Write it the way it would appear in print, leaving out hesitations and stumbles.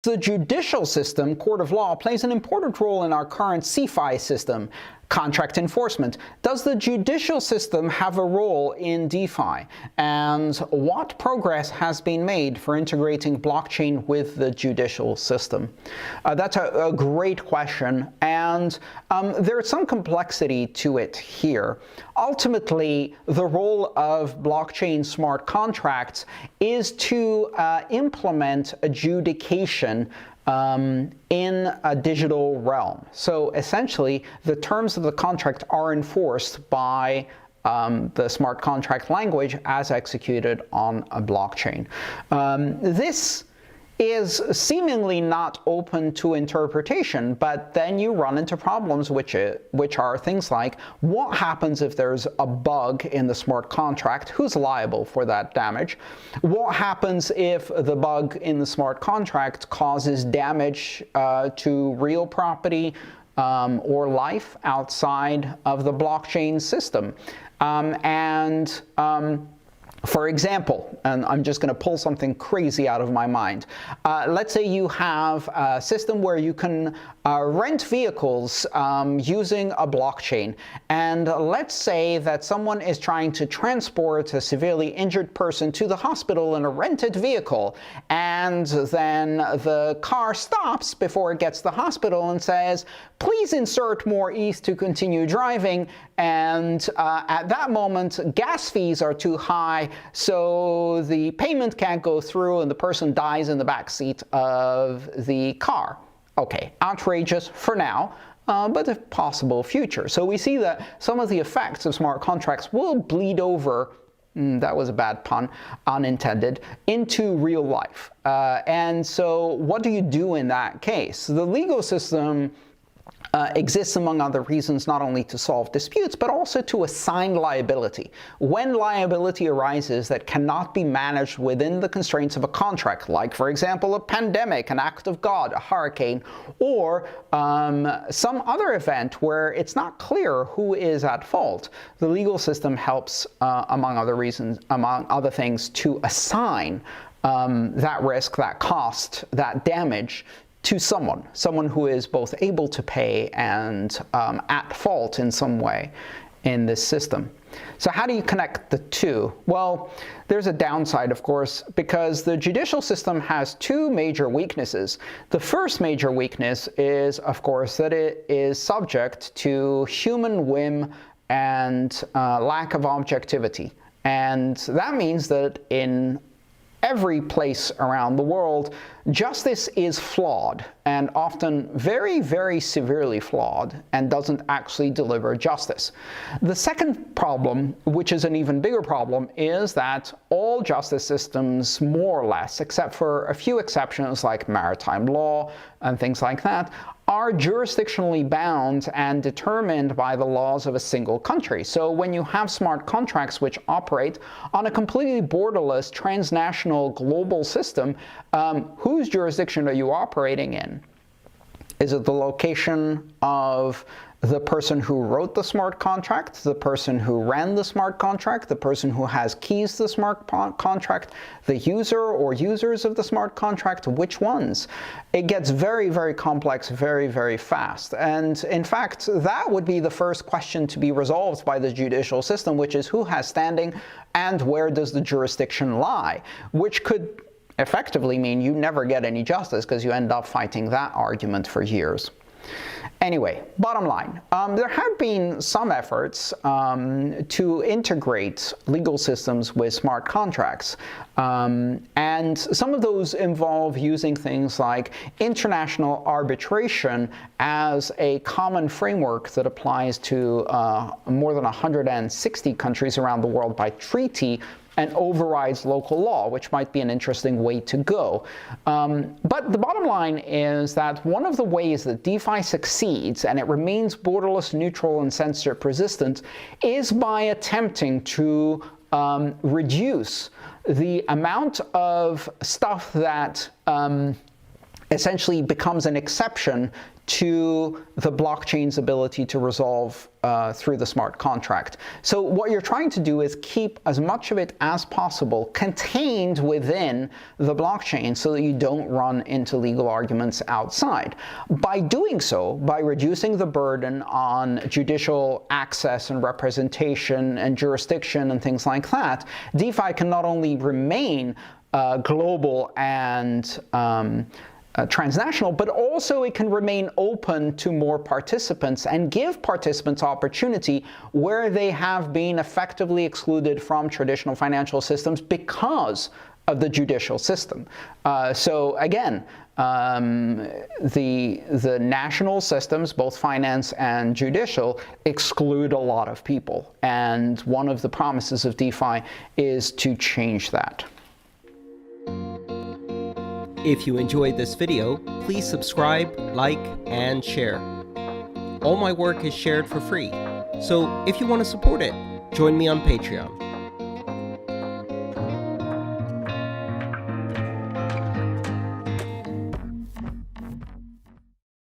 The judicial system, court of law, plays an important role in our current CeFi system, contract enforcement. Does the judicial system have a role in DeFi? And what progress has been made for integrating blockchain with the judicial system? That's a great question, and there's some complexity to it here. Ultimately, the role of blockchain smart contracts is to implement adjudication in a digital realm. So essentially, the terms of the contract are enforced by the smart contract language as executed on a blockchain. This is seemingly not open to interpretation, but then you run into problems which are things like, what happens if there's a bug in the smart contract? Who's liable for that damage? What happens if the bug in the smart contract causes damage to real property or life outside of the blockchain system? For example, and I'm just going to pull something crazy out of my mind. Let's say you have a system where you can rent vehicles using a blockchain. And let's say that someone is trying to transport a severely injured person to the hospital in a rented vehicle. And then the car stops before it gets to the hospital and says, please insert more ETH to continue driving. And at that moment, gas fees are too high, so the payment can't go through and the person dies in the back seat of the car. Okay, outrageous for now, but a possible future. So we see that some of the effects of smart contracts will bleed over, that was a bad pun, unintended, into real life. And so what do you do in that case? The legal system exists, among other reasons, not only to solve disputes, but also to assign liability. When liability arises that cannot be managed within the constraints of a contract, like, for example, a pandemic, an act of God, a hurricane, or some other event where it's not clear who is at fault, the legal system helps, among other things, to assign that risk, that cost, that damage to someone who is both able to pay and at fault in some way in this system. So how do you connect the two? Well, there's a downside, of course, because the judicial system has two major weaknesses. The first major weakness is, of course, that it is subject to human whim and lack of objectivity. And that means that in every place around the world, justice is flawed, and often very, very severely flawed, and doesn't actually deliver justice. The second problem, which is an even bigger problem, is that all justice systems, more or less, except for a few exceptions like maritime law and things like that, are jurisdictionally bound and determined by the laws of a single country. So when you have smart contracts which operate on a completely borderless, transnational, global system, whose jurisdiction are you operating in? Is it the location of the person who wrote the smart contract, the person who ran the smart contract, the person who has keys to the smart contract, the user or users of the smart contract? Which ones? It gets very, very complex very, very fast. And in fact, that would be the first question to be resolved by the judicial system, which is who has standing and where does the jurisdiction lie, which could effectively mean you never get any justice because you end up fighting that argument for years. Anyway, bottom line, there have been some efforts to integrate legal systems with smart contracts. And some of those involve using things like international arbitration as a common framework that applies to more than 160 countries around the world by treaty, and overrides local law, which might be an interesting way to go. But the bottom line is that one of the ways that DeFi succeeds, and it remains borderless, neutral, and censorship resistant, is by attempting to reduce the amount of stuff that essentially becomes an exception to the blockchain's ability to resolve through the smart contract. So what you're trying to do is keep as much of it as possible contained within the blockchain so that you don't run into legal arguments outside. By doing so, by reducing the burden on judicial access and representation and jurisdiction and things like that, DeFi can not only remain global and transnational, but also it can remain open to more participants and give participants opportunity where they have been effectively excluded from traditional financial systems because of the judicial system. So again, the national systems, both finance and judicial, exclude a lot of people. And one of the promises of DeFi is to change that. If you enjoyed this video, please subscribe, like, and share. All my work is shared for free, so if you want to support it, join me on Patreon.